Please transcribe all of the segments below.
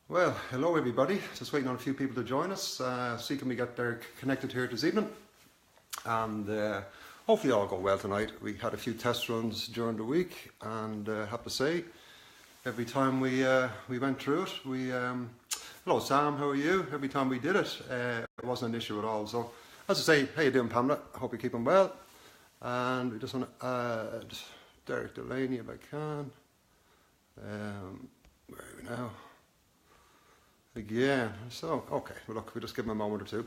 Well, hello everybody. Just waiting on a few people to join us. See can we get Derek connected here this evening. And hopefully all go well tonight. We had a few test runs during the week, and I have to say, every time we went through it, hello Sam, how are you? Every time we did it, it wasn't an issue at all. So, as I say, how you doing, Pamela? I hope you're keeping well. And we just want to add Derek Delaney if I can. Where are we now? Again, so okay, well look, we'll just give him a moment or two.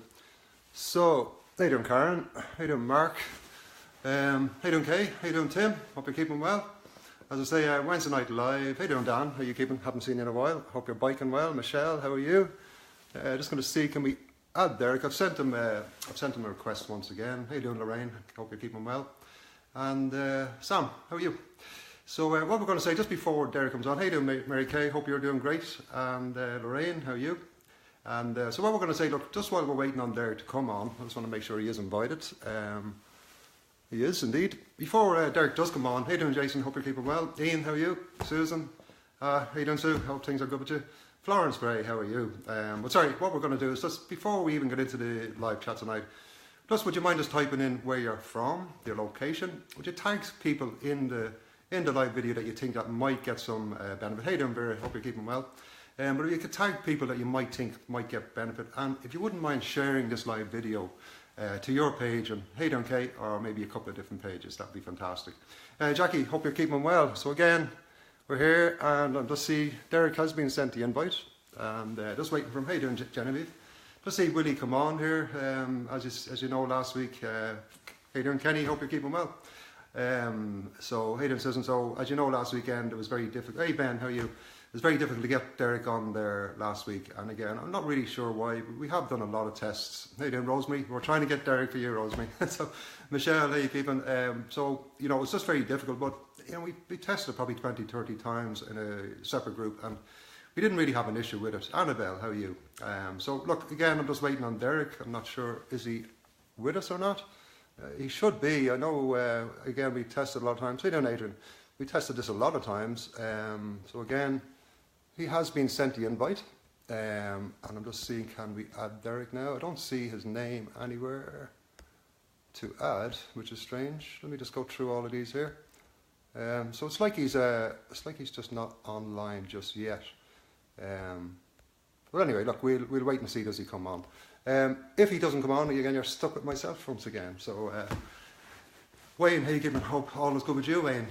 So, how you doing Karen? How you doing Mark? How you doing Kay? How you doing Tim? Hope you're keeping well. As I say, Wednesday night live. How you doing Dan? How you keeping? Haven't seen you in a while. Hope you're biking well. Michelle, how are you? Just going to see, can we add Derek? I've sent him a request once again. How you doing Lorraine? Hope you're keeping well. And Sam, how are you? So what we're going to say just before Derek comes on, how you doing Mary Kay? Hope you're doing great. And Lorraine, how are you? And so what we're going to say, look, just while we're waiting on Derek to come on, I just want to make sure he is invited. He is indeed. Before Derek does come on, how you doing Jason? Hope you're keeping well. Ian, how are you? Susan, how you doing Sue? Hope things are good with you. Florence Bray, how are you? But sorry, what we're going to do is just before we even get into the live chat tonight, just would you mind just typing in where you're from, your location? Would you tag people in the live video that you think that might get some benefit? How you doing Vera? Hope you're keeping well. But if you could tag people that you might think might get benefit, and if you wouldn't mind sharing this live video to your page and Hey Down Kate, or maybe a couple of different pages, that'd be fantastic. Jackie, hope you're keeping well. So again, we're here, and I'll just see Derek has been sent the invite, and just waiting for him. How you doing Genevieve? Just see will he come on here? As you know, last week. How you doing Kenny? Hope you're keeping well. So hey doing Susan. So as you know, last weekend it was very difficult. Hey Ben, how are you? It was very difficult to get Derek on there last week, and again, I'm not really sure why, but we have done a lot of tests. How you doing, Rosemary? We're trying to get Derek for you, Rosemary. So, Michelle, how you keeping? So, you know, it's just very difficult, but, you know, we tested it probably 20, 30 times in a separate group, and we didn't really have an issue with it. Annabelle, how are you? So, look, again, I'm just waiting on Derek. I'm not sure, is he with us or not? He should be. I know, again, we tested a lot of times. How you doing, Adrian? We tested this a lot of times. So, again, he has been sent the invite, and I'm just seeing, can we add Derek now? I don't see his name anywhere to add, which is strange. Let me just go through all of these here. So it's like he's just not online just yet. Well, anyway, look, we'll wait and see does he come on. If he doesn't come on, again, you're stuck with myself once again. So. Wayne, how you keeping? Hope all is good with you, Wayne.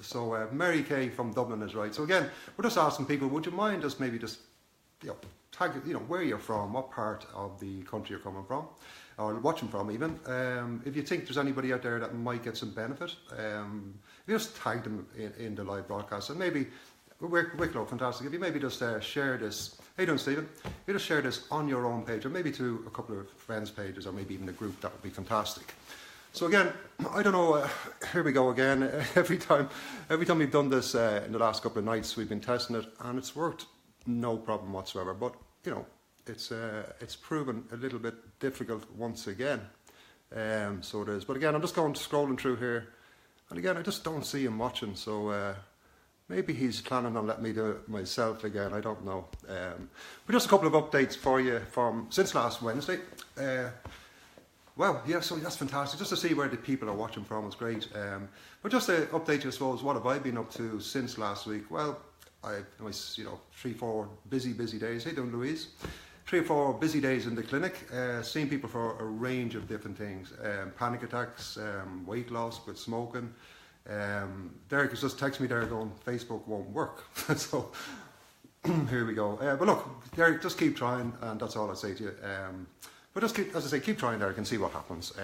So Mary Kay from Dublin is right. So again, we're just asking people, would you mind just maybe just, you know, tag, you know, where you're from, what part of the country you're coming from, or watching from even. If you think there's anybody out there that might get some benefit, you just tag them in the live broadcast. And maybe, Wicklow, fantastic. If you maybe just share this, how you doing Stephen? You just share this on your own page, or maybe to a couple of friends' pages, or maybe even a group, that would be fantastic. So again, I don't know, here we go again. Every time we've done this in the last couple of nights, we've been testing it, and it's worked no problem whatsoever. But, you know, it's proven a little bit difficult once again. So it is. But again, I'm just scrolling through here, and again, I just don't see him watching. So maybe he's planning on letting me do it myself again. I don't know. But just a couple of updates for you from since last Wednesday. Well, yeah, so that's fantastic. Just to see where the people are watching from is great. But just to update you, I suppose, what have I been up to since last week? Well, I've, you know, 3-4 busy days. How you doing, Louise? 3 or 4 busy days in the clinic, seeing people for a range of different things. Panic attacks, weight loss with smoking. Derek has just texted me there going, Facebook won't work. So, here we go. But look, Derek, just keep trying, and that's all I say to you. But just keep, as I say, keep trying Derek and see what happens.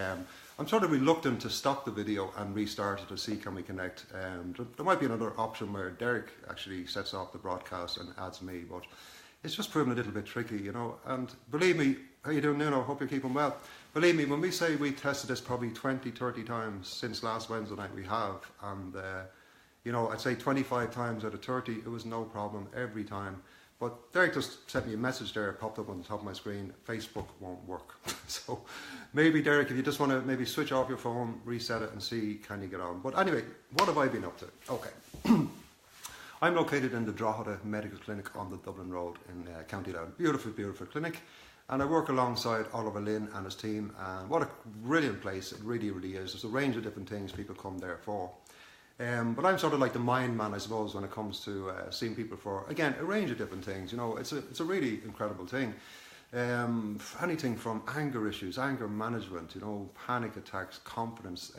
I'm sort of reluctant to stop the video and restart it to see can we connect. There might be another option where Derek actually sets off the broadcast and adds me, but it's just proven a little bit tricky, you know. And believe me, how you doing, Nuno? Hope you're keeping well. Believe me, when we say we tested this probably 20, 30 times since last Wednesday night, we have. And, you know, I'd say 25 times out of 30, it was no problem every time. But Derek just sent me a message there, popped up on the top of my screen, Facebook won't work. So maybe Derek, if you just want to maybe switch off your phone, reset it and see can you get on. But anyway, what have I been up to? Okay. I'm located in the Drogheda Medical Clinic on the Dublin Road in County Down. Beautiful, beautiful clinic. And I work alongside Oliver Lynn and his team. And what a brilliant place it really, really is. There's a range of different things people come there for. But I'm sort of like the mind man, I suppose, when it comes to seeing people for, again, a range of different things. You know, it's a really incredible thing. Anything from anger issues, anger management, you know, panic attacks, confidence.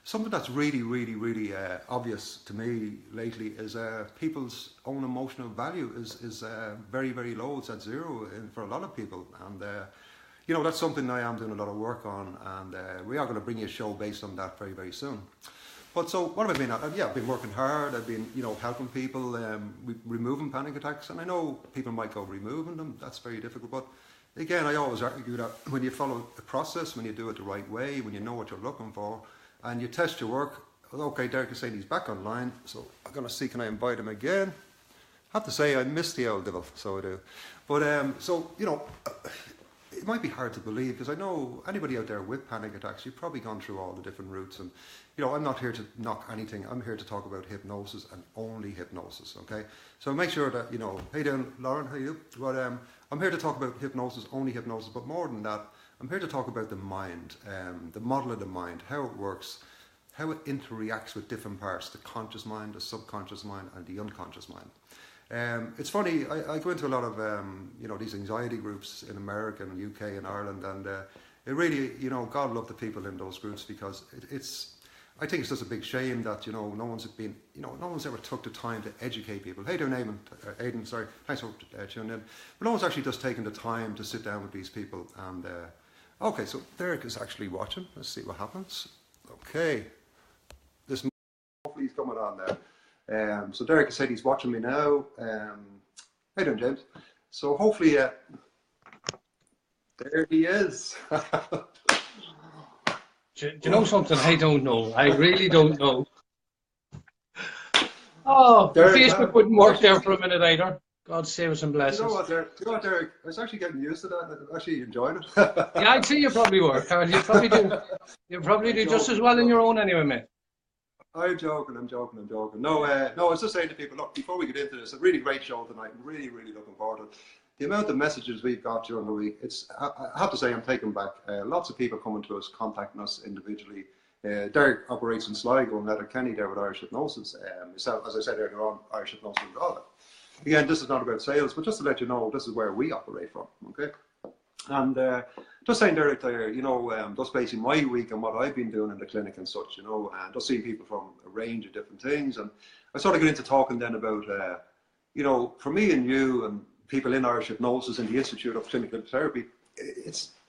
Something that's really, really, really obvious to me lately is people's own emotional value is very, very low. It's at zero for a lot of people. And, you know, that's something I am doing a lot of work on. And we are going to bring you a show based on that very, very soon. But so what have I been at? Yeah, I've been working hard. I've been, you know, helping people, removing panic attacks. And I know people might go removing them. That's very difficult. But again, I always argue that when you follow the process, when you do it the right way, when you know what you're looking for, and you test your work. Okay, Derek is saying he's back online. So I'm going to see, can I invite him again? I have to say, I miss the old devil, so I do. But so, you know, it might be hard to believe, because I know anybody out there with panic attacks, you've probably gone through all the different routes. And, you know, I'm not here to knock anything. I'm here to talk about hypnosis and only hypnosis, okay? So make sure that, you know, hey down, Lauren, how are you? But I'm here to talk about hypnosis, only hypnosis, but more than that, I'm here to talk about the mind, the model of the mind, how it works, how it interacts with different parts, the conscious mind, the subconscious mind, and the unconscious mind. It's funny, I go into a lot of, you know, these anxiety groups in America and UK and Ireland, and it really, you know, God love the people in those groups, because I think it's just a big shame that, you know, no one's ever took the time to educate people. Hey there, Aidan, sorry, thanks for tuning in. But no one's actually just taken the time to sit down with these people. And, okay, so Derek is actually watching. Let's see what happens. Okay. This hopefully he's coming on there. So Derek has said he's watching me now. Hey there, James. So hopefully, there he is. Do you know something? I don't know. I really don't know. Oh, Derek, Facebook wouldn't work there for a minute either. God save us and bless us. Do you know what, Derek? I was actually getting used to that. I'm actually enjoying it. Yeah, I'd say you probably were, Karl. You probably do. You probably do just as well in your own anyway, mate. I'm joking. No, I was just saying to people, look, before we get into this, a really great show tonight. I'm really, really looking forward to it. The amount of messages we've got during the week, I have to say I'm taken back. Lots of people coming to us, contacting us individually. Derek operates in Sligo and Letterkenny there with Irish Hypnosis. Myself, as I said earlier on, Irish Hypnosis and all that. Again, this is not about sales, but just to let you know, this is where we operate from, okay? And just saying, Derek, there, you know, just basically my week and what I've been doing in the clinic and such, you know, and just seeing people from a range of different things. And I sort of get into talking then about, you know, for me and you and people in Irish Hypnosis and the Institute of Clinical Therapy,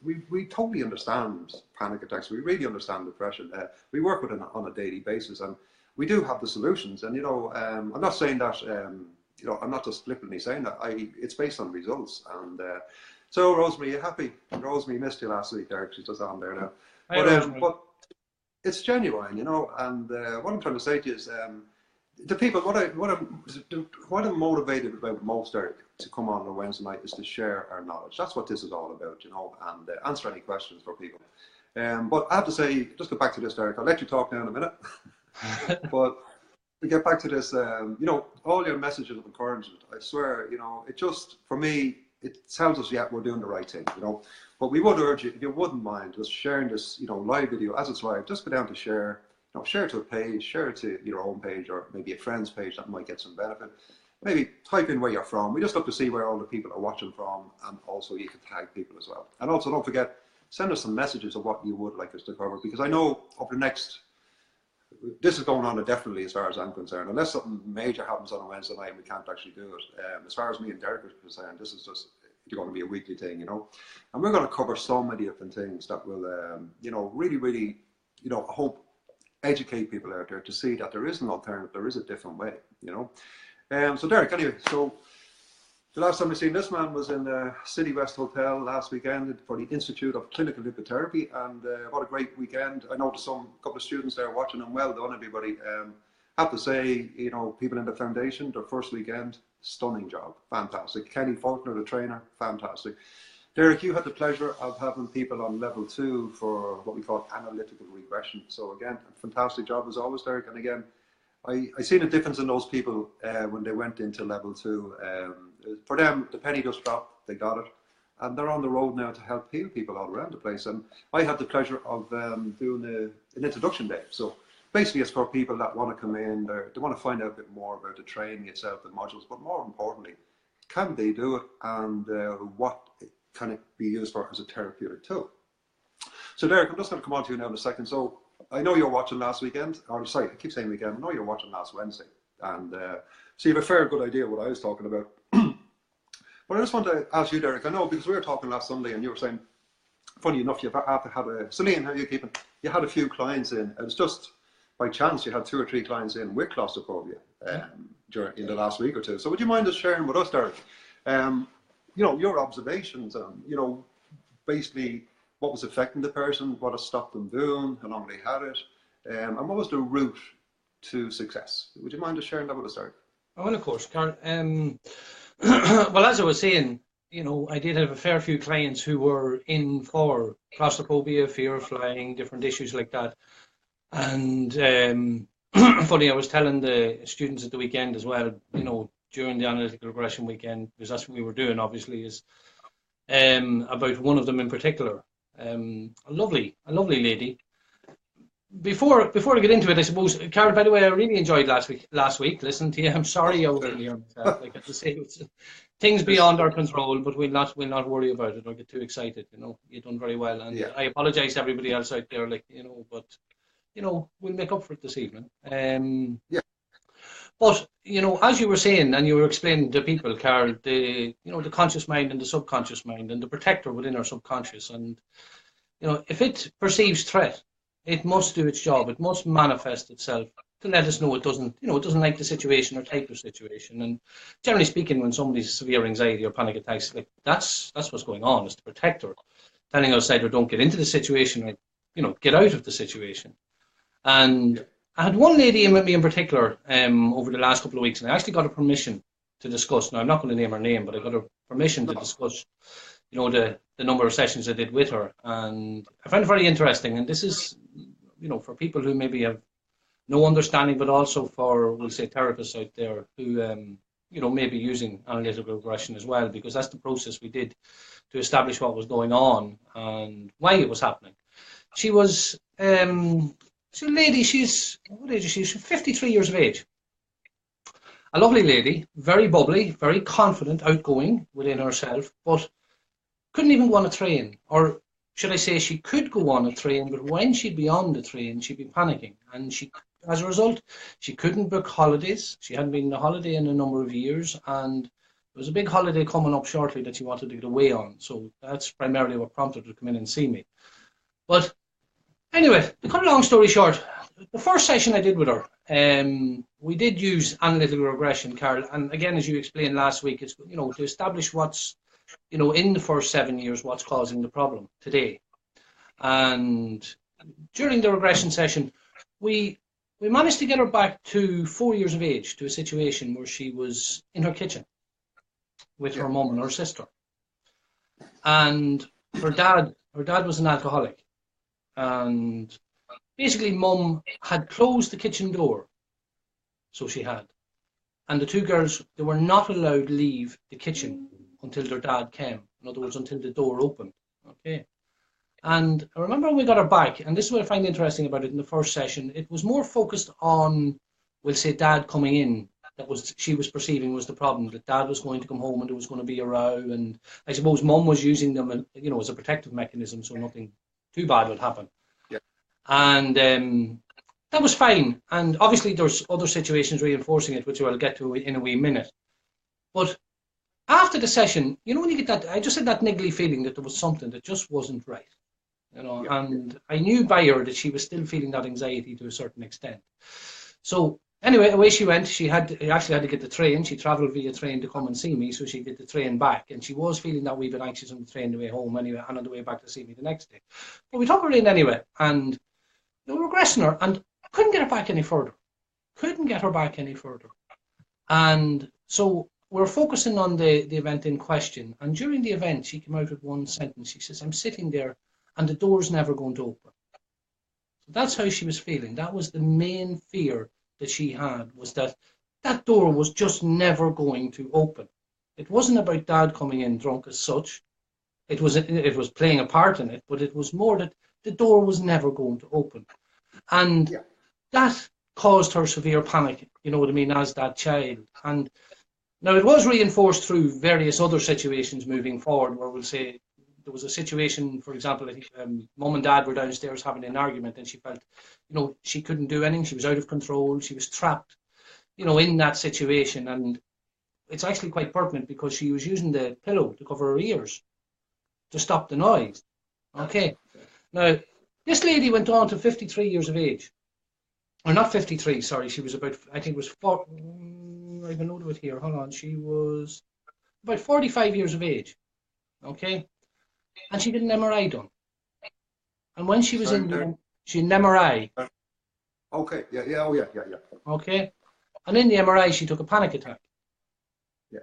we totally understand panic attacks. We really understand depression. We work with it on a daily basis, and we do have the solutions. And, you know, I'm not saying that, you know, I'm not just flippantly saying that. It's based on results. And so, Rosemary, you happy? Rosemary missed you last week, Derek. She's just on there now. But it's genuine, you know. And what I'm trying to say to you is, the people, what I'm motivated about most, Derek, to come on a Wednesday night is to share our knowledge. That's what this is all about, you know, and answer any questions for people. But I have to say, just go back to this, Derek. I'll let you talk now in a minute. But to get back to this, you know, all your messages of encouragement, I swear, you know, it just, for me, it tells us, yeah, we're doing the right thing, you know. But we would urge you, if you wouldn't mind, just sharing this, you know, live video as it's live, just go down to share. You know, share it to a page, share it to your own page, or maybe a friend's page that might get some benefit. Maybe type in where you're from. We just love to see where all the people are watching from, and also you can tag people as well. And also don't forget, send us some messages of what you would like us to cover, because I know over the next, this is going on indefinitely as far as I'm concerned, unless something major happens on a Wednesday night and we can't actually do it. As far as me and Derek are concerned, this is just going to be a weekly thing, you know. And we're going to cover so many different things that will, you know, really, really, you know, I hope educate people out there to see that there is an alternative, there is a different way, you know. So Derek, anyway, so the last time I seen this man was in the City West Hotel last weekend for the Institute of Clinical Lipotherapy, and what a great weekend. I know there's a couple of students there watching, and well done everybody. Have to say, you know, people in the foundation, their first weekend, stunning job, fantastic. Kenny Faulkner, the trainer, fantastic. Derek, you had the pleasure of having people on level 2 for what we call analytical regression. So again, a fantastic job as always, Derek. And again, I seen a difference in those people when they went into level 2. For them, the penny just dropped, they got it. And they're on the road now to help heal people all around the place. And I had the pleasure of doing an introduction day. So basically it's for people that want to come in, they want to find out a bit more about the training itself, the modules, but more importantly, can they do it, and what can it be used for as a therapeutic tool? So Derek, I'm just going to come on to you now in a second. So I know you're watching last weekend, or sorry, I keep saying weekend, I know you're watching last Wednesday. And so you have a fair good idea what I was talking about. But I just want to ask you, Derek, I know because we were talking last Sunday and you were saying, funny enough, you've had to have Celine, how are you keeping? You had a few clients in. It was just by chance you had 2 or 3 clients in with claustrophobia in the last week or two. So would you mind just sharing with us, Derek, you know, your observations and, you know, basically what was affecting the person, what has stopped them doing, how long they had it, and what was the route to success? Would you mind just sharing that with us, Derek? Oh, well, of course, Karl. Well, as I was saying, you know, I did have a fair few clients who were in for claustrophobia, fear of flying, different issues like that. And funny, I was telling the students at the weekend as well, you know, during the analytical regression weekend, because that's what we were doing, obviously, is about one of them in particular, a lovely lady. Before I get into it, I suppose, Karl, by the way, I really enjoyed last week listening to you. I'm sorry I was earlier myself. Like I have to say, it's things beyond our control, but we'll not worry about it or get too excited. You know, you've done very well, and I apologise to everybody else out there, like, you know, but you know, we'll make up for it this evening. But you know, as you were saying and you were explaining to people, Karl, the conscious mind and the subconscious mind and the protector within our subconscious, and you know, if it perceives threat, it must do its job. It must manifest itself to let us know it doesn't like the situation or type of situation. And generally speaking, when somebody's severe anxiety or panic attacks, like that's what's going on. It's the protector telling us either don't get into the situation or, you know, get out of the situation. And I had one lady in with me in particular over the last couple of weeks, and I actually got a permission to discuss. Now I'm not going to name her name, but I got a permission to discuss, you know, the number of sessions I did with her, and I found it very interesting. And this is, you know, for people who maybe have no understanding, but also for, we'll say, therapists out there who, you know, may be using analytical regression as well, because that's the process we did to establish what was going on and why it was happening. She was, she's a lady, what age is she? She's 53 years of age. A lovely lady, very bubbly, very confident, outgoing within herself, but couldn't even go on a train, or should I say she could go on a train, but when she'd be on the train, she'd be panicking. And as a result, she couldn't book holidays. She hadn't been on a holiday in a number of years, and there was a big holiday coming up shortly that she wanted to get away on. So that's primarily what prompted her to come in and see me. But anyway, to cut a long story short, the first session I did with her, we did use analytical regression, Karl. And again, as you explained last week, it's, you know, to establish what's, you know, in the first 7 years, what's causing the problem today. And during the regression session, we managed to get her back to 4 years of age, to a situation where she was in her kitchen with her mum and her sister. And her dad was an alcoholic. And basically, mum had closed the kitchen door. So she had. And the 2 girls, they were not allowed to leave the kitchen until their dad came. In other words, until the door opened. Okay. And I remember when we got her back, and this is what I find interesting about it in the first session, it was more focused on, we'll say, dad coming in. That was, she was perceiving was the problem, that dad was going to come home and there was going to be a row. And I suppose mum was using them, you know, as a protective mechanism, so nothing too bad would happen. Yeah. And that was fine. And obviously there's other situations reinforcing it, which I'll get to in a wee minute. But after the session, you know, when you get that, I just had that niggly feeling that there was something that just wasn't right, you know, and I knew by her that she was still feeling that anxiety to a certain extent. So anyway, away she went. She actually had to get the train. She travelled via train to come and see me, so she'd get the train back, and she was feeling that wee bit anxious on the train the way home anyway, and on the way back to see me the next day. But we took her in anyway, and we were regressing her, and couldn't get her back any further. And so we're focusing on the event in question. And during the event, she came out with one sentence. She says, I'm sitting there and the door's never going to open. So that's how she was feeling. That was the main fear that she had was that that door was just never going to open. It wasn't about Dad coming in drunk as such. It was playing a part in it, but it was more that the door was never going to open. And Yeah. that caused her severe panic, you know what I mean, as that child. And now it was reinforced through various other situations moving forward, where we'll say there was a situation, for example, I think Mum and Dad were downstairs having an argument, and she felt, you know, she couldn't do anything. She was out of control. She was trapped, you know, in that situation. And it's actually quite pertinent because she was using the pillow to cover her ears to stop the noise. Okay. Now, this lady went on to 53 years of age. Or not 53, sorry. She was about, I think it was 4, I have a note of it here. Hold on. She was about 45 years of age. Okay. And she did an MRI done. And when she was she had an MRI. Okay. Yeah. Yeah. Oh, yeah. Yeah. Yeah. Okay. And in the MRI, she took a panic attack. Yeah.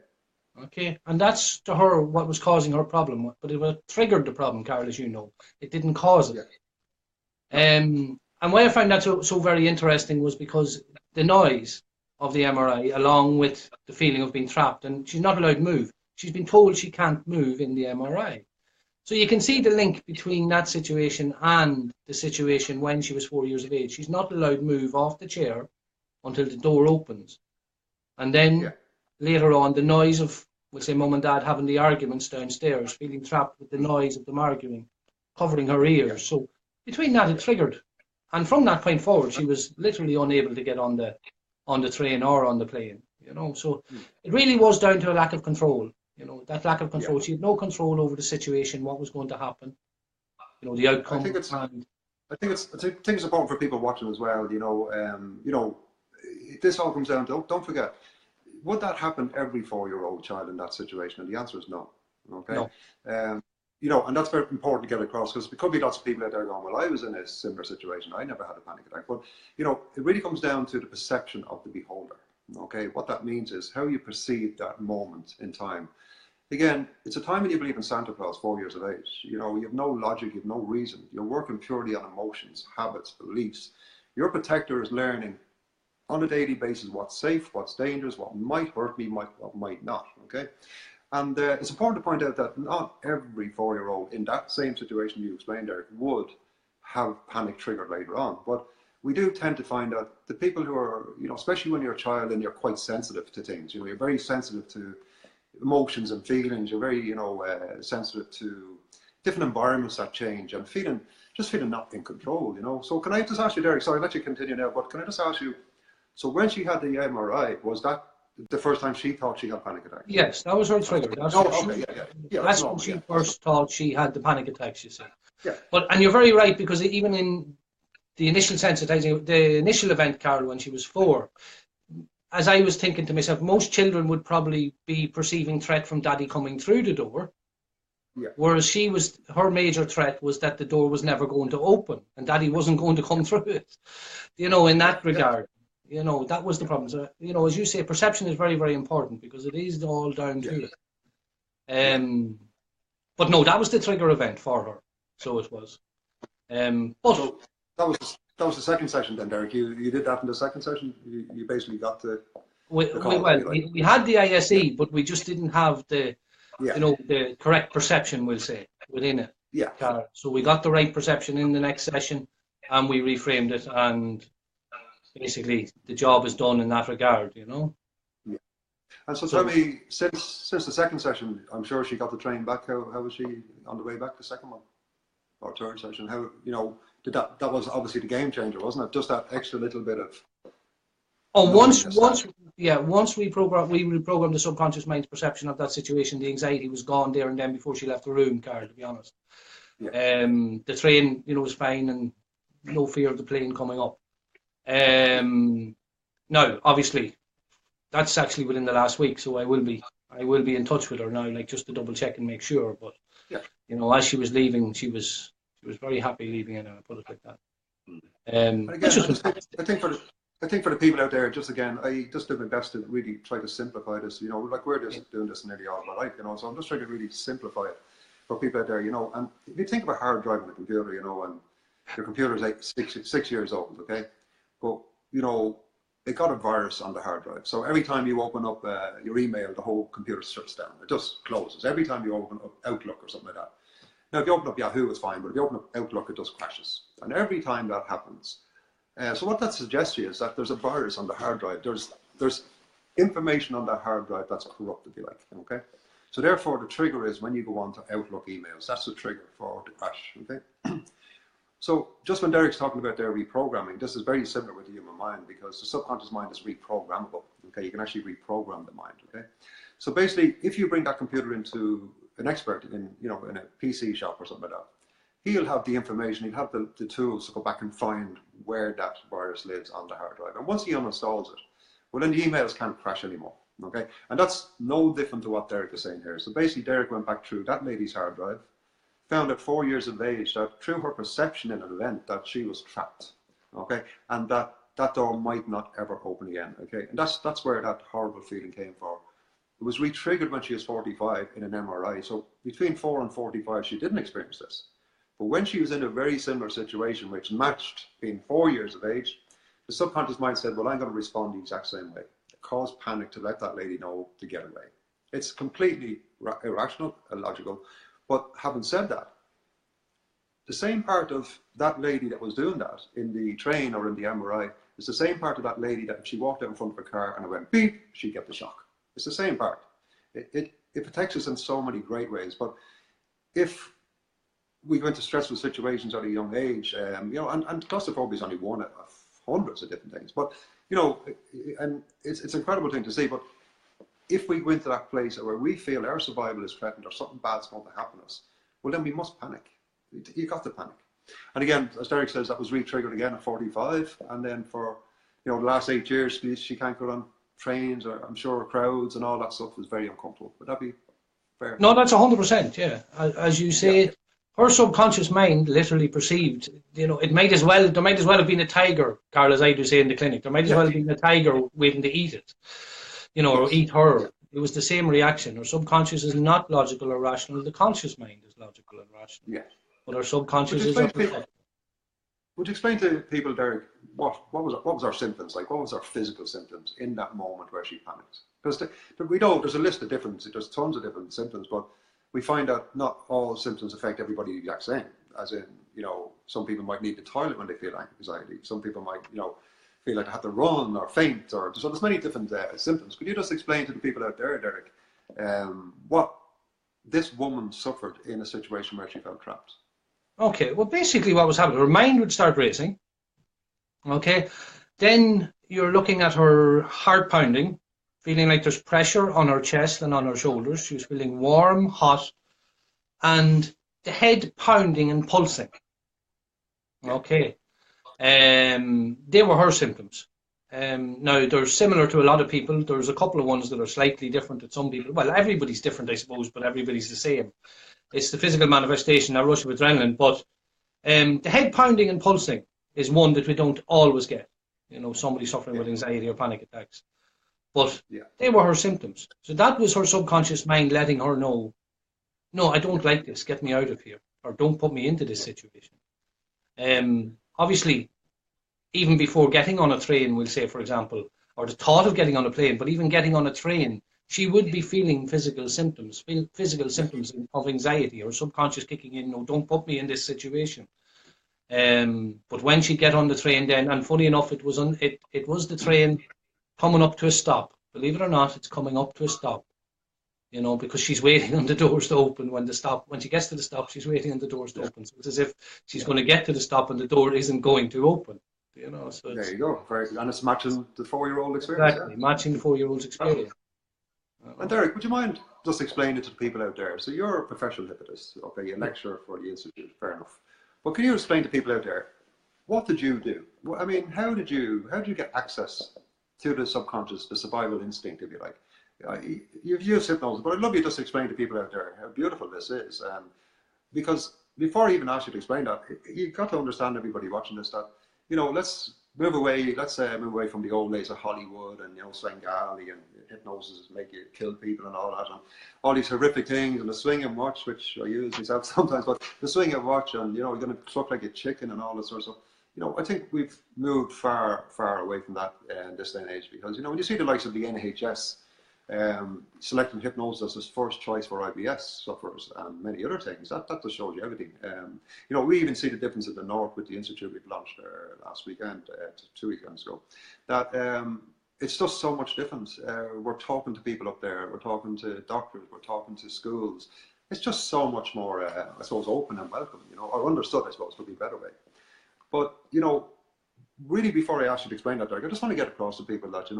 Okay. And that's to her what was causing her problem. But it what triggered the problem, Karl, as you know. It didn't cause it. Yeah. And why I found that so very interesting was because the noise of the MRI, along with the feeling of being trapped, and she's not allowed to move. She's been told she can't move in the MRI. So you can see the link between that situation and the situation when she was 4 years of age. She's not allowed to move off the chair until the door opens. And then later on, the noise of, we'll say, Mum and Dad having the arguments downstairs, feeling trapped with the noise of them arguing, covering her ears. So between that, it triggered. And from that point forward, she was literally unable to get on the train or on the plane, you know. So it really was down to a lack of control. You know, that lack of control. She had no control over the situation, what was going to happen, you know, the outcome. I think it's important for people watching as well. You know, this all comes down to, don't forget, would that happen every 4-year-old child in that situation? And the answer is no. Okay. No. You know, and that's very important to get across, because there could be lots of people out there going, well, I was in a similar situation. I never had a panic attack. But, you know, it really comes down to the perception of the beholder. Okay. What that means is how you perceive that moment in time. Again, it's a time when you believe in Santa Claus, 4 years of age. You know, you have no logic, you have no reason. You're working purely on emotions, habits, beliefs. Your protector is learning on a daily basis what's safe, what's dangerous, what might hurt me, what might not, okay? And it's important to point out that not every 4-year-old in that same situation you explained there would have panic triggered later on. But we do tend to find that the people who are, you know, especially when you're a child and you're quite sensitive to things, you know, you're very sensitive to emotions and feelings, you're very, you know, sensitive to different environments that change and just feeling not in control, you know. So can I just ask you, Derek, sorry, I'll let you continue now, but can I just ask you, so when she had the MRI, was that the first time she thought she had panic attacks? Yes, that was her trigger. That's when she first thought she had the panic attacks, you see. Yeah. And you're very right, because even in the initial sensitizing, the initial event, Karl, when she was 4, as I was thinking to myself, most children would probably be perceiving threat from Daddy coming through the door. Yeah. Whereas her major threat was that the door was never going to open and Daddy wasn't going to come through it. You know, in that regard, you know, that was the problem. So, you know, as you say, perception is very, very important, because it is all down to it. But no, that was the trigger event for her. So it was. So that was the second session then, Derek. You did that in the second session? You basically got the we had the ISE, but we just didn't have the, you know, the correct perception, we'll say, within it. Yeah. So we got the right perception in the next session, and we reframed it, and basically the job is done in that regard, you know. Yeah. And so tell me, since the second session, I'm sure she got the train back. How was she on the way back, the second one or third session? How, you know, did that was obviously the game changer, wasn't it? Just that extra little bit of. Once we reprogrammed the subconscious mind's perception of that situation, the anxiety was gone there and then before she left the room, Karl, to be honest. Yeah. The train, you know, was fine, and no fear of the plane coming up. Now, obviously, that's actually within the last week, so I will be in touch with her now, like, just to double check and make sure. But you know, as she was leaving, she was very happy leaving it, and I put it like that. Again, I think for the people out there, just again, I just do my best to really try to simplify this. You know, like we're just doing this nearly all of our life, you know, so I'm just trying to really simplify it for people out there, you know. And if you think about hard driving a computer, you know, and your computer is like six years old, okay? But, you know, it got a virus on the hard drive. So every time you open up your email, the whole computer shuts down. It just closes. Every time you open up Outlook or something like that. Now, if you open up Yahoo, it's fine, but if you open up Outlook, it just crashes. And every time that happens, so what that suggests to you is that there's a virus on the hard drive. There's information on that hard drive that's corrupt, if you like, okay? So therefore, the trigger is when you go on to Outlook emails. That's the trigger for the crash, okay? So just when Derek's talking about their reprogramming, this is very similar with the human mind because the subconscious mind is reprogrammable, okay? You can actually reprogram the mind, okay? So basically, if you bring that computer into an expert in, in a PC shop or something like that, he'll have the information, he'll have the tools to go back and find where that virus lives on the hard drive. And once he uninstalls it, well, then the emails can't crash anymore, okay? And that's no different to what Derek is saying here. So basically, Derek went back through that lady's hard drive, found at 4 years of age that through her perception in an event that she was trapped, okay? And that door might not ever open again, okay? And that's where that horrible feeling came from. It was re-triggered when she was 45 in an MRI. So between 4 and 45, she didn't experience this. But when she was in a very similar situation, which matched being 4 years of age, the subconscious mind said, well, I'm going to respond the exact same way. It caused panic to let that lady know to get away. It's completely irrational, illogical. But having said that, the same part of that lady that was doing that in the train or in the MRI is the same part of that lady that if she walked out in front of a car and it went beep, she'd get the shock. It's the same part. It protects us in so many great ways. But if we go into stressful situations at a young age, and claustrophobia is only one of hundreds of different things. But, and it's an incredible thing to see. But if we go into that place where we feel our survival is threatened or something bad's going to happen to us, well, then we must panic. You got to panic. And again, as Derek says, that was re-triggered again at 45. And then for, the last 8 years, she can't go on trains or I'm sure crowds and all that stuff was very uncomfortable. Would that be fair? No, that's 100%, yeah. As you say, yeah. Her subconscious mind literally perceived, it might as well, there might as well have been a tiger, Karl, as I do say in the clinic, there might as well have been a tiger waiting to eat it, or eat her. Yeah. It was the same reaction. Her subconscious is not logical or rational. The conscious mind is logical and rational. Yeah. But our subconscious is... Would you explain to people, Derek, what was our symptoms like? What was our physical symptoms in that moment where she panicked? Because we know there's a list of different, there's tons of different symptoms, but we find that not all symptoms affect everybody the exact same. As in, some people might need the toilet when they feel anxiety. Some people might, feel like they have to run or faint, so there's many different symptoms. Could you just explain to the people out there, Derek, what this woman suffered in a situation where she felt trapped? Okay, well, basically what was happening, her mind would start racing, okay? Then you're looking at her heart pounding, feeling like there's pressure on her chest and on her shoulders. She was feeling warm, hot, and the head pounding and pulsing, okay? They were her symptoms. Now, they're similar to a lot of people. There's a couple of ones that are slightly different to some people. Well, everybody's different, I suppose, but everybody's the same. It's the physical manifestation, a rush of adrenaline, but the head pounding and pulsing is one that we don't always get. Somebody suffering with anxiety or panic attacks. But they were her symptoms. So that was her subconscious mind letting her know, no, I don't like this, get me out of here, or don't put me into this situation. Obviously, even before getting on a train, we'll say, for example, or the thought of getting on a plane, but even getting on a train, she would be feeling physical symptoms of anxiety, or subconscious kicking in, no, don't put me in this situation. But when she'd get on the train then, and funny enough, it was the train coming up to a stop. Believe it or not, it's coming up to a stop. Because she's waiting on the doors to open when she gets to the stop, she's waiting on the doors to open. So it's as if she's going to get to the stop and the door isn't going to open. So there you go. And it's matching the 4-year-old experience. Exactly, matching the 4-year-old's experience. And Derek, would you mind just explaining it to the people out there? So you're a professional hypnotist, okay? You're a lecturer for the Institute, fair enough. But can you explain to people out there, what did you do? I mean, how did you get access to the subconscious, the survival instinct, if you like? You've used hypnosis, but I'd love you just to explain to people out there how beautiful this is. Because before I even ask you to explain that, you've got to understand, everybody watching this, that, let's move away from the old days of Hollywood and, Svengali and hypnosis make you kill people and all that, and all these horrific things, and the swing and watch, which I use myself sometimes, but the swing and watch, and, you're going to look like a chicken and all that sort of stuff. I think we've moved far, far away from that in this day and age, because, when you see the likes of the NHS selecting hypnosis as first choice for IBS sufferers and many other things, that just shows you everything. We even see the difference in the north with the institute we've launched there last weekend, 2 weekends ago, that it's just so much different. We're talking to people up there, we're talking to doctors, we're talking to schools. It's just so much more, I suppose, open and welcome, or understood, I suppose, would be a better way. But, really, before I ask you to explain that, Derek, I just want to get across to people that,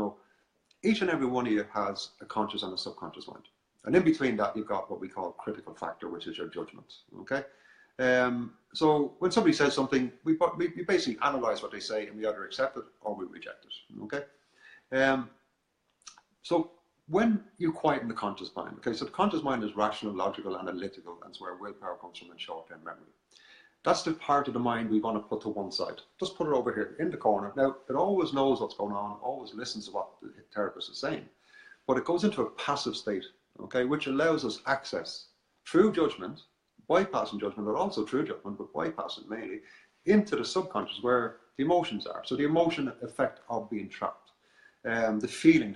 each and every one of you has a conscious and a subconscious mind. And in between that, you've got what we call critical factor, which is your judgment, okay? So when somebody says something, we basically analyze what they say, and we either accept it or we reject it, okay? So when you quieten the conscious mind, okay, so the conscious mind is rational, logical, analytical, and it's where willpower comes from, and short-term memory. That's the part of the mind we want to put to one side. Just put it over here in the corner. Now, it always knows what's going on, always listens to what the therapist is saying, but it goes into a passive state, okay, which allows us access through judgment, bypassing judgment, but also through judgment, but bypassing mainly, into the subconscious where the emotions are. So the emotion effect of being trapped, the feeling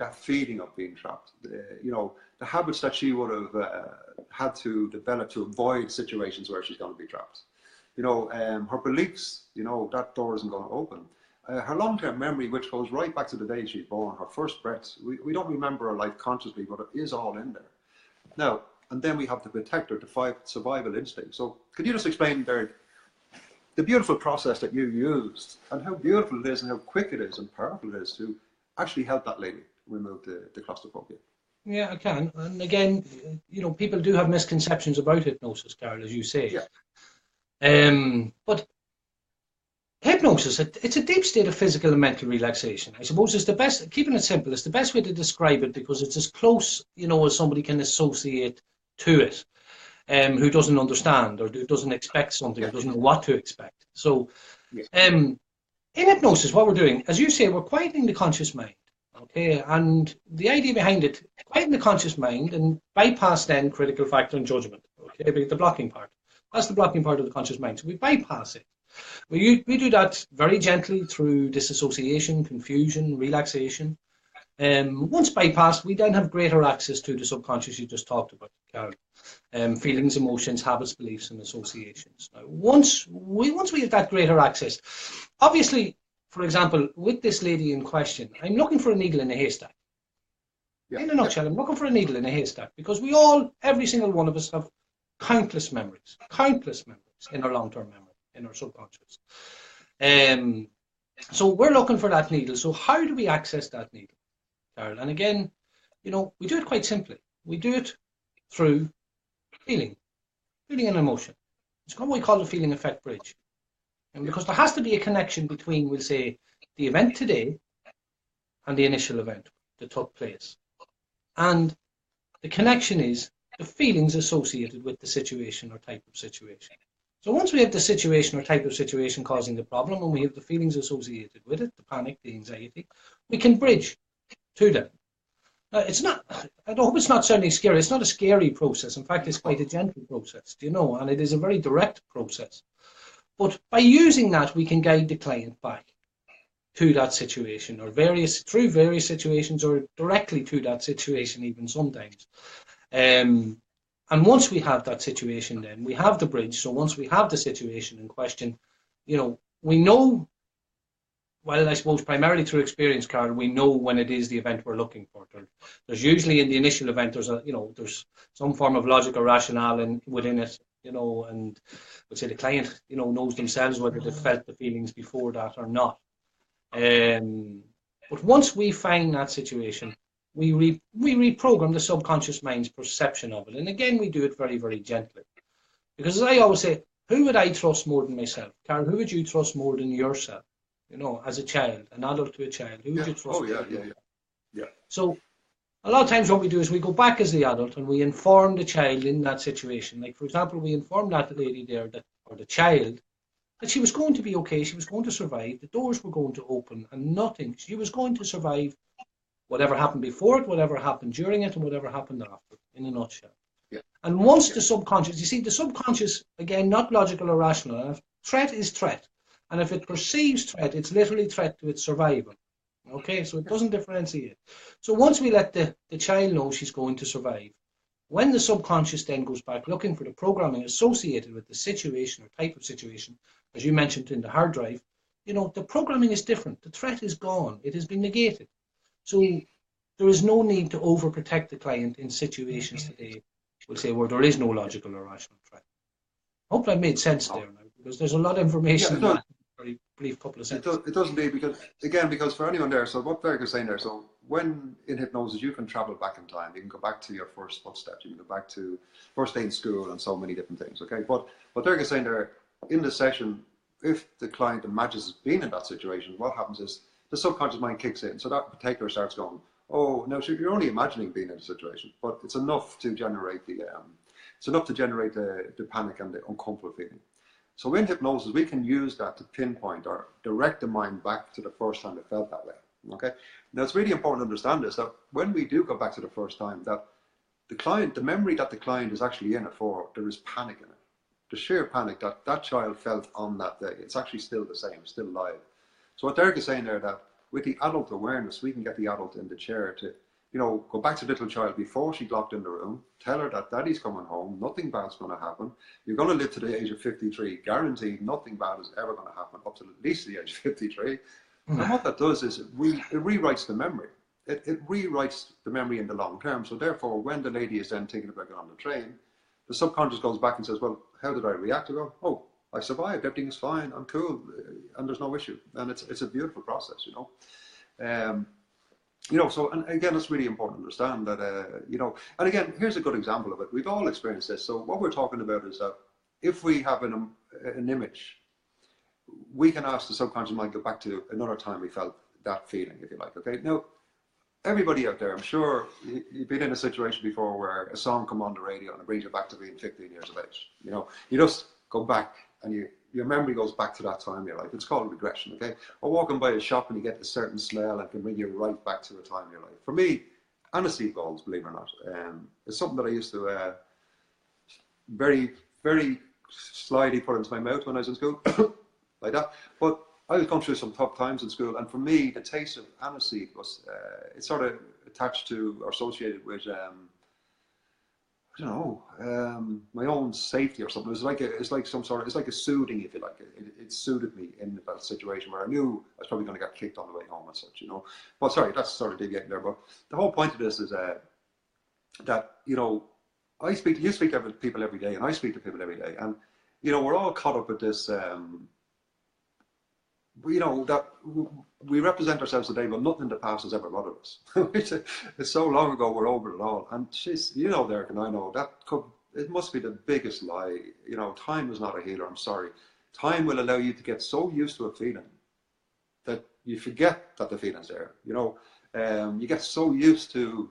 of being trapped, the habits that she would have had to develop to avoid situations where she's going to be trapped. Her beliefs, that door isn't going to open. Her long-term memory, which goes right back to the day she's born, her first breaths, we don't remember her life consciously, but it is all in there. Now, and then we have the protector, the survival instinct. So could you just explain, Derek, the beautiful process that you used, and how beautiful it is, and how quick it is, and powerful it is to actually help that lady remove the claustrophobia? Yeah, I can. And again, people do have misconceptions about hypnosis, Karl, as you say. Yeah. But hypnosis, it's a deep state of physical and mental relaxation. I suppose it's the best, keeping it simple, it's the best way to describe it, because it's as close, as somebody can associate to it, who doesn't understand, or who doesn't expect something, or doesn't know what to expect. So, in hypnosis, what we're doing, as you say, we're quietening the conscious mind. Okay, and the idea behind it, quieten the conscious mind and bypass then critical factor and judgment. Okay, the blocking part. That's the blocking part of the conscious mind. So we bypass it. We do that very gently through disassociation, confusion, relaxation. Once bypassed, we then have greater access to the subconscious you just talked about, Karl. Feelings, emotions, habits, beliefs, and associations. Now, once we have that greater access, obviously, for example, with this lady in question, I'm looking for a needle in a haystack. Yeah. In a nutshell, I'm looking for a needle in a haystack, because we all, every single one of us, have countless memories in our long-term memory, in our subconscious. So we're looking for that needle. So how do we access that needle, Karl? And again, we do it quite simply. We do it through feeling and emotion. It's what we call the feeling effect bridge. And because there has to be a connection between, we'll say, the event today and the initial event that took place. And the connection is the feelings associated with the situation or type of situation. So once we have the situation or type of situation causing the problem, and we have the feelings associated with it, the panic, the anxiety, we can bridge to them. Now, I hope it's not sounding scary. It's not a scary process. In fact, it's quite a gentle process, and it is a very direct process. But by using that, we can guide the client back to that situation, or through various situations, or directly to that situation even sometimes. And once we have that situation, then we have the bridge. So once we have the situation in question, we know, well, I suppose primarily through experience, Karl, we know when it is the event we're looking for. There's usually in the initial event, there's some form of logic or rationale within it, and we'll say the client, knows themselves whether they felt the feelings before that or not. But once we find that situation, we reprogram the subconscious mind's perception of it. And again, we do it very, very gently. Because as I always say, who would I trust more than myself? Karl, who would you trust more than yourself? As a child, an adult to a child, who would you trust? Yeah. So a lot of times what we do is we go back as the adult and we inform the child in that situation. Like, for example, we informed that lady there, or the child, that she was going to be okay, she was going to survive, the doors were going to open, and she was going to survive whatever happened before it, whatever happened during it, and whatever happened after, in a nutshell. Yeah. And once the subconscious, you see, the subconscious, again, not logical or rational, threat is threat. And if it perceives threat, it's literally threat to its survival. Okay, so it doesn't differentiate. So once we let the child know she's going to survive, when the subconscious then goes back looking for the programming associated with the situation or type of situation, as you mentioned in the hard drive, you know, the programming is different. The threat is gone. It has been negated. So there is no need to overprotect the client in situations today, we'll say, where there is no logical or rational threat. I hope I made sense there now, because there's a lot of information in that very brief couple of sentences. It does indeed, because for anyone there, so what Derek is saying there, so when in hypnosis you can travel back in time, you can go back to your first footsteps, you can go back to first day in school and so many different things, okay? But what Derek is saying there, in the session, if the client imagines being in that situation, what happens is the subconscious mind kicks in. So that particular starts going, oh, no, so you're only imagining being in a situation, but it's enough to generate the panic and the uncomfortable feeling. So in hypnosis, we can use that to pinpoint or direct the mind back to the first time it felt that way. Okay. Now it's really important to understand this, that when we do go back to the first time, that the memory that the client is actually in it for, there is panic in it. The sheer panic that that child felt on that day, it's actually still the same, still live. So what Derek is saying there, that with the adult awareness, we can get the adult in the chair to, you know, go back to the little child before she locked in the room, tell her that daddy's coming home, nothing bad's going to happen. You're going to live to the age of 53, guaranteed nothing bad is ever going to happen up to at least the age of 53. And what that does is it rewrites the memory. It rewrites the memory in the long term. So therefore, when the lady is then thinking about getting on the train, the subconscious goes back and says, well, how did I react? I go, oh, I survived, everything's fine, I'm cool, and there's no issue. And it's a beautiful process, you know. You know, so, and again, it's really important to understand that, you know, and again, here's a good example of it. We've all experienced this. So what we're talking about is that if we have an image, we can ask the subconscious mind to go back to another time we felt that feeling, if you like, okay? Now, everybody out there, I'm sure you've been in a situation before where a song come on the radio and it brings you back to being 15 years of age. You know, you just go back and your memory goes back to that time in your life. It's called regression, okay? Or walking by a shop and you get a certain smell and can bring you right back to a time in your life. For me, aniseed balls, believe it or not, it's something that I used to very, very slyly put into my mouth when I was in school, like that. But I was going through some tough times in school, and for me, the taste of aniseed was, it's sort of attached to or associated with, I don't know, my own safety or something. It's like a soothing, if you like. It soothed me in that situation where I knew I was probably going to get kicked on the way home and such, you know. But sorry, that's sort of deviating there. But the whole point of this is that, you know, you speak to people every day, and I speak to people every day, and you know, we're all caught up with this. You know, that we represent ourselves today, but nothing in the past has ever bothered us. It's so long ago, we're over it all. And she's, you know, Derek, and I know it must be the biggest lie. You know, time is not a healer. I'm sorry. Time will allow you to get so used to a feeling that you forget that the feeling's there. You know, you get so used to,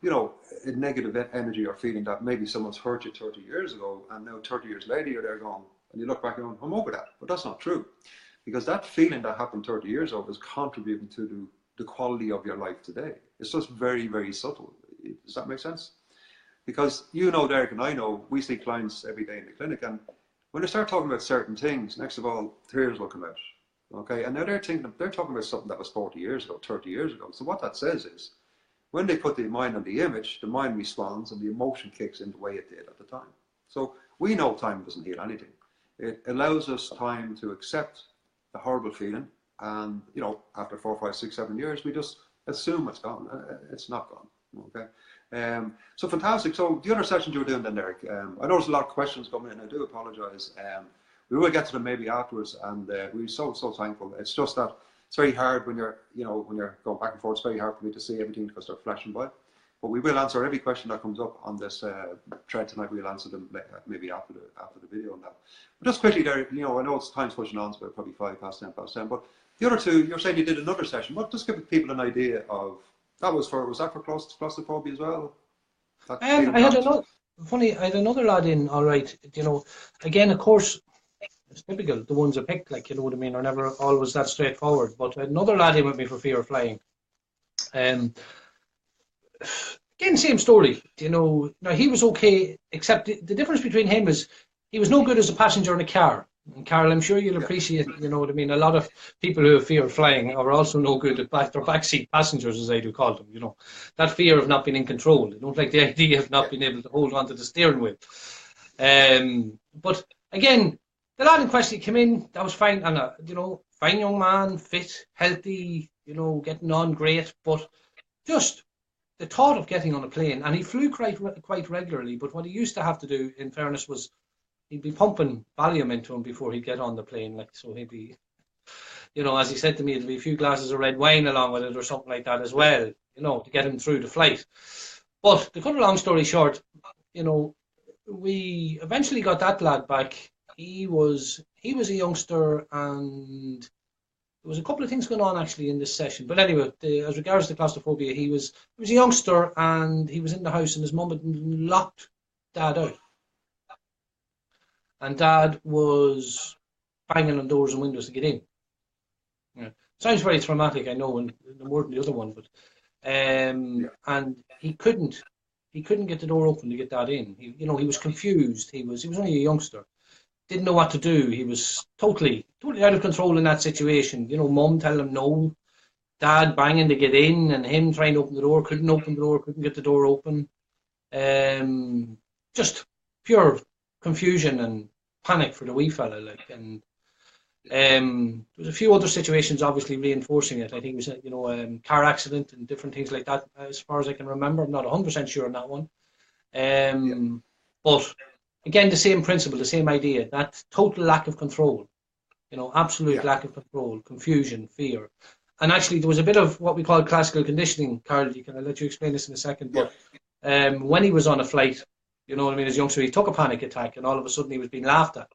you know, a negative energy or feeling that maybe someone's hurt you 30 years ago, and now 30 years later you're there going, and you look back and go, I'm over that. But that's not true. Because that feeling that happened 30 years ago is contributing to the quality of your life today. It's just very, very subtle. Does that make sense? Because you know, Derek, and I know, we see clients every day in the clinic, and when they start talking about certain things, next of all, tears will come out. Okay, and now they're talking about something that was 40 years ago, 30 years ago. So what that says is, when they put the mind on the image, the mind responds and the emotion kicks in the way it did at the time. So we know time doesn't heal anything. It allows us time to accept the horrible feeling, and you know, after 4, 5, 6, 7 years, we just assume it's gone. It's not gone. Okay. So fantastic. So the other sessions you were doing then, Derek, I know there's a lot of questions coming in. I do apologise. We will get to them maybe afterwards, and we're so thankful. It's just that it's very hard when you're going back and forth. It's very hard for me to see everything because they're flashing by. But we will answer every question that comes up on this thread tonight. We'll answer them maybe after the video on that. But just quickly there, you know, I know it's time's pushing on, so probably 5 past 10 past 10. But the other two, you're saying you did another session. What? Just give people an idea of was that for claustrophobia as well? I had another lad in. All right, you know, again, of course, it's typical. The ones I picked, like, you know what I mean, are never always that straightforward. But I had another lad in with me for fear of flying. Again, same story, you know. Now he was okay, except the difference between him is he was no good as a passenger in a car. And Karl, I'm sure you'll Yeah, appreciate, you know what I mean. A lot of people who have fear of flying are also no good at their backseat passengers, as I do call them. You know, that fear of not being in control. They don't like the idea of not yeah, being able to hold on to the steering wheel. But again, the lad in question came in. That was fine, and you know, fine young man, fit, healthy. You know, getting on great, but just the thought of getting on a plane, and he flew quite regularly. But what he used to have to do, in fairness, was he'd be pumping Valium into him before he'd get on the plane. Like, so he'd be, you know, as he said to me, there'd be a few glasses of red wine along with it or something like that as yeah, well, you know, to get him through the flight. But to cut a long story short, you know, we eventually got that lad back. He was a youngster, and there was a couple of things going on actually in this session. But anyway, as regards to claustrophobia, he was a youngster, and he was in the house, and his mum had locked Dad out, and Dad was banging on doors and windows to get in. Yeah. Sounds very traumatic, I know, and more than the other one, but yeah, and he couldn't get the door open to get that in. He was confused. He was only a youngster, didn't know what to do. He was totally out of control in that situation. You know, mum telling him no, dad banging to get in, and him trying to open the door, couldn't open the door, couldn't get the door open. Just pure confusion and panic for the wee fella, like. And there was a few other situations obviously reinforcing it. I think it was car accident and different things like that, as far as I can remember. I'm not 100% sure on that one. yeah, But again, the same principle, the same idea, that total lack of control, absolute yeah, lack of control, confusion, fear. And actually, there was a bit of what we call classical conditioning. Karl, I'll let you explain this in a second. yeah, But when he was on a flight, you know what I mean, as a youngster, he took a panic attack, and all of a sudden he was being laughed at.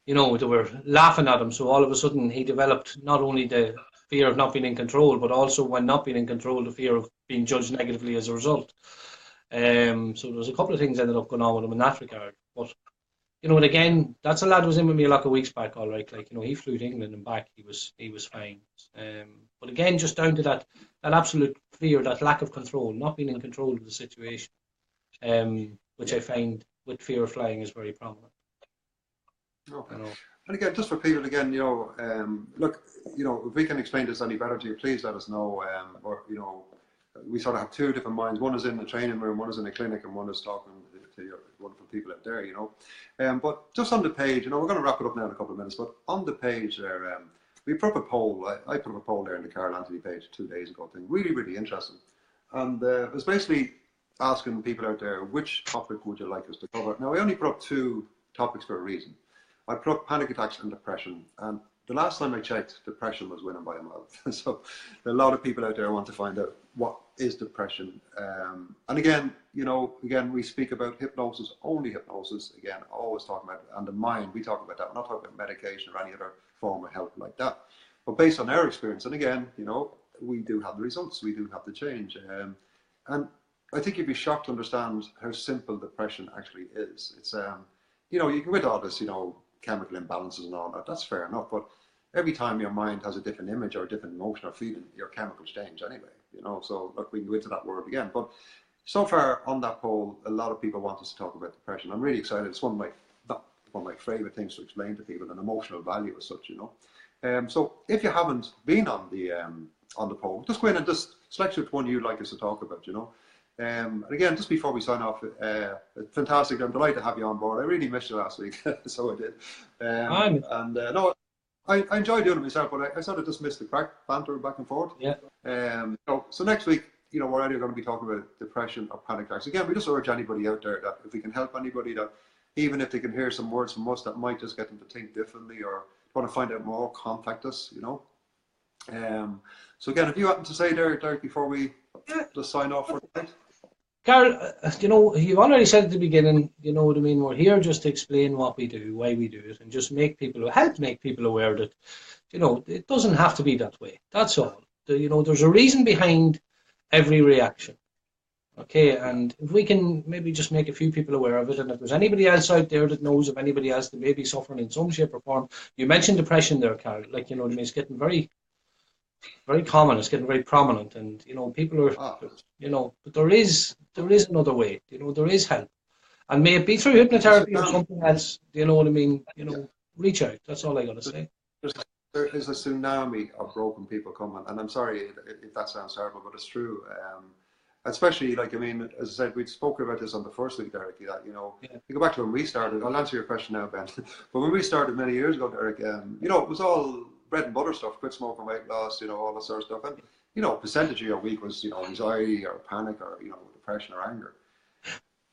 You know, they were laughing at him. So all of a sudden he developed not only the fear of not being in control, but also, when not being in control, the fear of being judged negatively as a result. So there was a couple of things ended up going on with him in that regard. But and again, that's a lad who was in with me a lot of weeks back, all right. Like, he flew to England and back. He was fine. But again, just down to that absolute fear, that lack of control, not being in control of the situation, which yeah. I find with fear of flying is very prominent. Okay. You know. And again, just for people, again, look, if we can explain this any better to you, please let us know. Or we sort of have two different minds. One is in the training room, one is in the clinic, and one is talking to your wonderful people out there. But just on the page, we're going to wrap it up now in a couple of minutes. But on the page there, we put up a poll. I put up a poll there in the Karl Anthony page 2 days ago. Thing really, really interesting, and it was basically asking people out there, which topic would you like us to cover? Now, I only put up 2 topics for a reason. I put up panic attacks and depression, and the last time I checked, depression was winning by a mile. So a lot of people out there want to find out what is depression. And again, we speak about hypnosis, only hypnosis. Again, always talking about, and the mind, we talk about that. We're not talking about medication or any other form of help like that. But based on our experience, and again, we do have the results, we do have the change. And I think you'd be shocked to understand how simple depression actually is. It's, you can with all this, chemical imbalances and all that, that's fair enough. But every time your mind has a different image or a different emotion or feeling, your chemicals change anyway, So look, we can go into that word again. But so far on that poll, a lot of people want us to talk about depression. I'm really excited. It's one of my favorite things to explain to people, an emotional value as such, So if you haven't been on the poll, just go in and just select which one you'd like us to talk about, And again, just before we sign off, fantastic. I'm delighted to have you on board. I really missed you last week, so I did. No, I enjoy doing it myself, but I sort of just missed the crack, banter back and forth. Yeah. So next week, we're either going to be talking about depression or panic attacks. Again, we just urge anybody out there that if we can help anybody, that even if they can hear some words from us that might just get them to think differently or want to find out more, contact us, So again, if you happen to say there, Derek, before we just sign off for tonight. Karl, you've already said at the beginning, you know what I mean, we're here just to explain what we do, why we do it, and just help make people aware that, it doesn't have to be that way. That's all. There's a reason behind every reaction. Okay, and if we can maybe just make a few people aware of it, and if there's anybody else out there that knows of anybody else that may be suffering in some shape or form, you mentioned depression there, Karl, it's getting very, very common, it's getting very prominent, and people are, but there is another way, there is help. And may it be through hypnotherapy or something else, you know what I mean? You know, reach out. That's all I got to say. There is a tsunami of broken people coming, and I'm sorry if that sounds terrible, but it's true. Especially, like, I mean, as I said, we spoke about this on the first week, Derek, that, you know, you go back to when we started, I'll answer your question now, Ben, but when we started many years ago, Derek, you know, it was all bread and butter stuff, quit smoking, weight loss, you know, all that sort of stuff, and, you know, percentage of your week was, you know, anxiety or panic or, you know, depression or anger.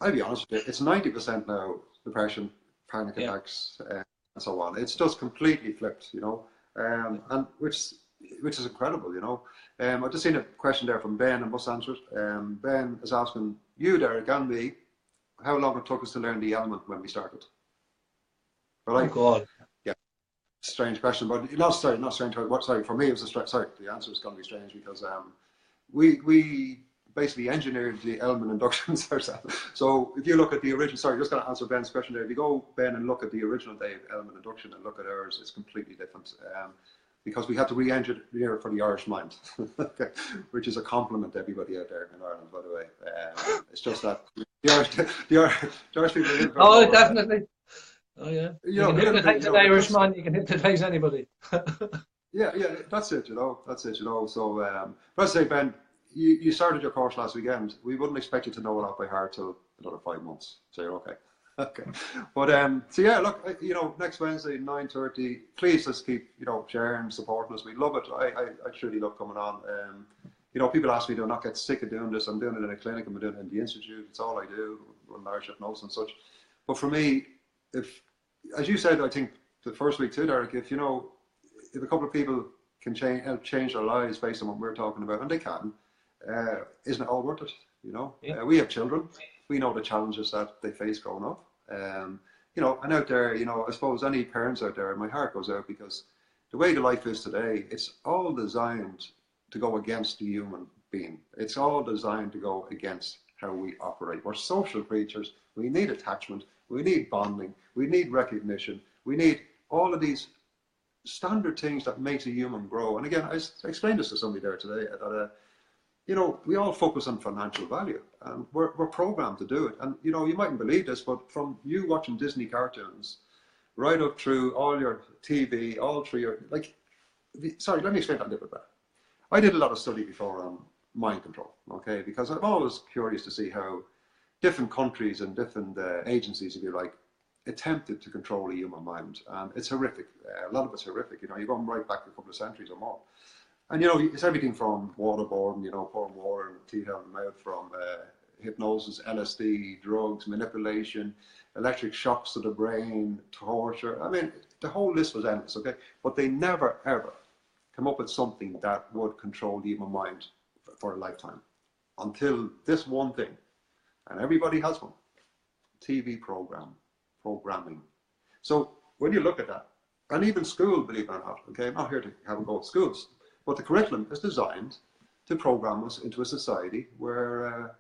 I'll be honest with you, it's 90% now depression, panic attacks, and so on. It's just completely flipped, you know, and which is incredible, you know. I've just seen a question there from Ben, and must answer it. Ben is asking you, Derek, and me, how long it took us to learn the element when we started. But oh God. Yeah, strange question, but not strange. Sorry, for me it was the answer is going to be strange because we basically engineered the element inductions ourselves. So if you look at the original, sorry, just going to answer Ben's question there. If you go, Ben, and look at the original day of element induction and look at ours, it's completely different. Because we had to re-engineer it for the Irish mind, which is a compliment to everybody out there in Ireland, by the way. It's just that the Irish people live oh, definitely. Oh, yeah. You can hypnotize an Irishman, you can hypnotize anybody. yeah, that's it, you know. So, but I say, Ben, you started your course last weekend. We wouldn't expect you to know it off by heart till another 5 months. So you're okay. Okay, but so yeah, look, you know, next Wednesday 9:30. Please just keep, you know, sharing, supporting us. We love it. I truly love coming on. You know, people ask me, do I not get sick of doing this? I'm doing it in a clinic. I'm doing it in the institute. It's all I do. Run Irish hypnosis and such. But for me, if, as you said, I think the first week too, Derek, if you know, if a couple of people can help change their lives based on what we're talking about, and they can, isn't it all worth it? You know, we have children. We know the challenges that they face growing up. You know, and out there, you know, I suppose any parents out there, my heart goes out because the way the life is today, it's all designed to go against the human being. It's all designed to go against how we operate. We're social creatures. We need attachment. We need bonding. We need recognition. We need all of these standard things that makes a human grow. And again, I explained this to somebody there today that you know, we all focus on financial value, and we're programmed to do it. And you know, you mightn't believe this, but from you watching Disney cartoons, right up through all your TV, all through your, like, sorry, let me explain that a little bit better. I did a lot of study before on mind control, okay, because I'm always curious to see how different countries and different agencies, if you like, attempted to control the human mind. And it's horrific. A lot of it's horrific. You know, you're going right back a couple of centuries or more. And, you know, it's everything from waterboarding, you know, pouring water and teeth out of the mouth, from hypnosis, LSD, drugs, manipulation, electric shocks to the brain, torture. I mean, the whole list was endless, okay? But they never, ever come up with something that would control the human mind for a lifetime. Until this one thing, and everybody has one, TV programming. So when you look at that, and even school, believe it or not, okay, I'm not here to have a go at schools, but the curriculum is designed to program us into a society where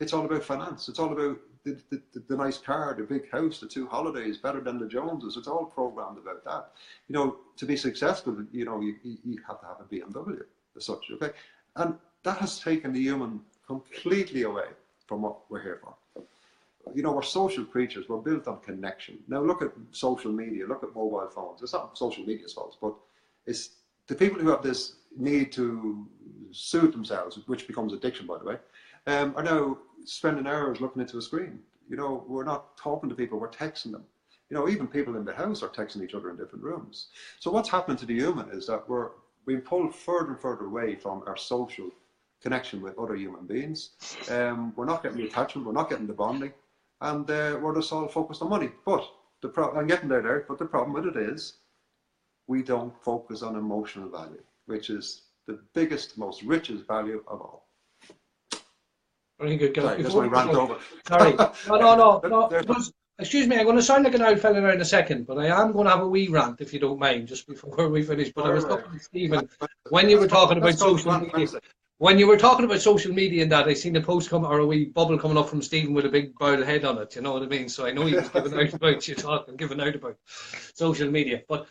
it's all about finance. It's all about the nice car, the big house, the 2 holidays, better than the Joneses. It's all programmed about that. You know, to be successful, you know, you have to have a BMW as such, okay? And that has taken the human completely away from what we're here for. You know, we're social creatures. We're built on connection. Now look at social media. Look at mobile phones. It's not social media's fault, but it's the people who have this need to soothe themselves, which becomes addiction, by the way, are now spending hours looking into a screen. You know, we're not talking to people, we're texting them. You know, even people in the house are texting each other in different rooms. So what's happening to the human is that we're being pulled further and further away from our social connection with other human beings. We're not getting the attachment, we're not getting the bonding, and we're just all focused on money. But I'm getting there, but the problem with it is we don't focus on emotional value, which is the biggest, most richest value of all. Very good. Sorry, that's my rant over. Sorry. No. Excuse me, I'm going to sound like an old fella there in a second, but I am going to have a wee rant, if you don't mind, just before we finish. But I was talking to Stephen when you were talking about social media. When you were talking about social media and that, I seen a post come or a wee bubble coming up from Stephen with a big bowed head on it. You know what I mean? So I know he was giving out about you talking, giving out about social media. But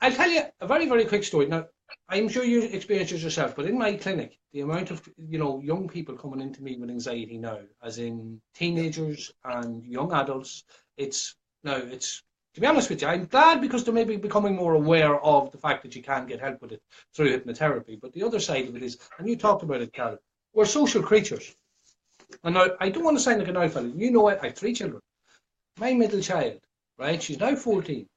I'll tell you a very, very quick story. Now, I'm sure you experience it yourself, but in my clinic, the amount of young people coming into me with anxiety now, as in teenagers and young adults, it's to be honest with you, I'm glad because they're maybe becoming more aware of the fact that you can get help with it through hypnotherapy. But the other side of it is, and you talked about it, Karl, we're social creatures. And now, I don't want to sound like an old fella. You know, I have 3 children. My middle child, right? She's now 14.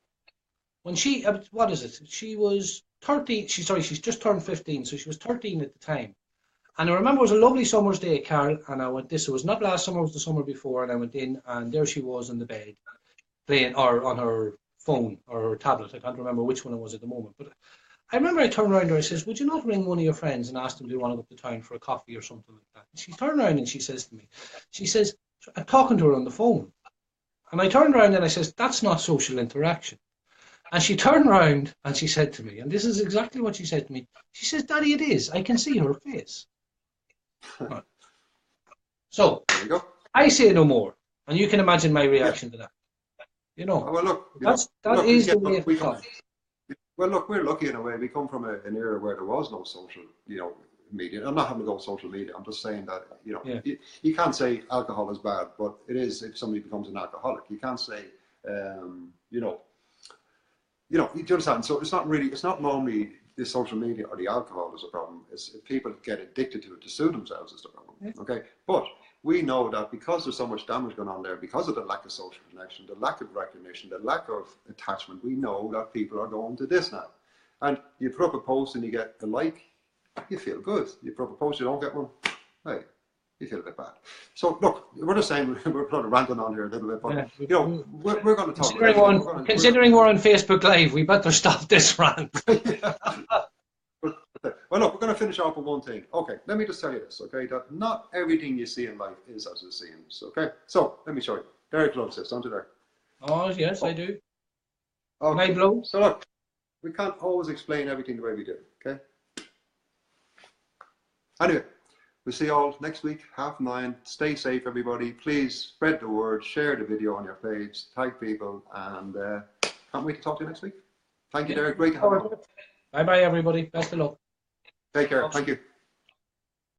When she, what is it? She was 13. She's just turned 15, so she was 13 at the time. And I remember it was a lovely summer's day, Karl, and I went this. It was not last summer; it was the summer before. And I went in, and there she was in the bed, playing or on her phone or her tablet. I can't remember which one it was at the moment. But I remember I turned around to her. I says, "Would you not ring one of your friends and ask them do you want to go up to town for a coffee or something like that?" And she turned around and she says to me, she says, I'm talking to her on the phone, and I turned around and I says, "That's not social interaction." And she turned around and she said to me, and this is exactly what she said to me. She says, "Daddy, it is. I can see her face." Right. So There you go. I say no more, and you can imagine my Yeah. reaction to that. Well, look, that is the way we of come, life. well, look, we're lucky in a way. We come from an era where there was no social, media. I'm not having to go social media. I'm just saying that, Yeah. you can't say alcohol is bad, but it is if somebody becomes an alcoholic. You can't say, you understand? So it's not normally the social media or the alcohol is a problem. It's if people get addicted to it to soothe themselves is the problem. Yeah. Okay, but we know that because there's so much damage going on there, because of the lack of social connection, the lack of recognition, the lack of attachment, we know that people are going to this now. And you put up a post and you get a like, you feel good. You put up a post, you don't get one, hey, you feel a bit bad. So look, we're just saying we're kind of ranting on here a little bit, but we're going to talk. Considering we're on Facebook Live, we better stop this rant. Well, look, we're going to finish off with one thing. Okay, let me just tell you this, okay, that not everything you see in life is as it seems, okay? So, let me show you. Derek loves this, don't you, Derek? Oh, yes, I do. Okay. Can I blow? So, look, we can't always explain everything the way we do, okay? Anyway, we'll see you all next week, 9:30. Stay safe, everybody. Please spread the word, share the video on your page, tag people, and can't wait to talk to you next week. Thank you, Derek. Great to have you on. Bye-bye, everybody. Best of luck. Take care. Thank you.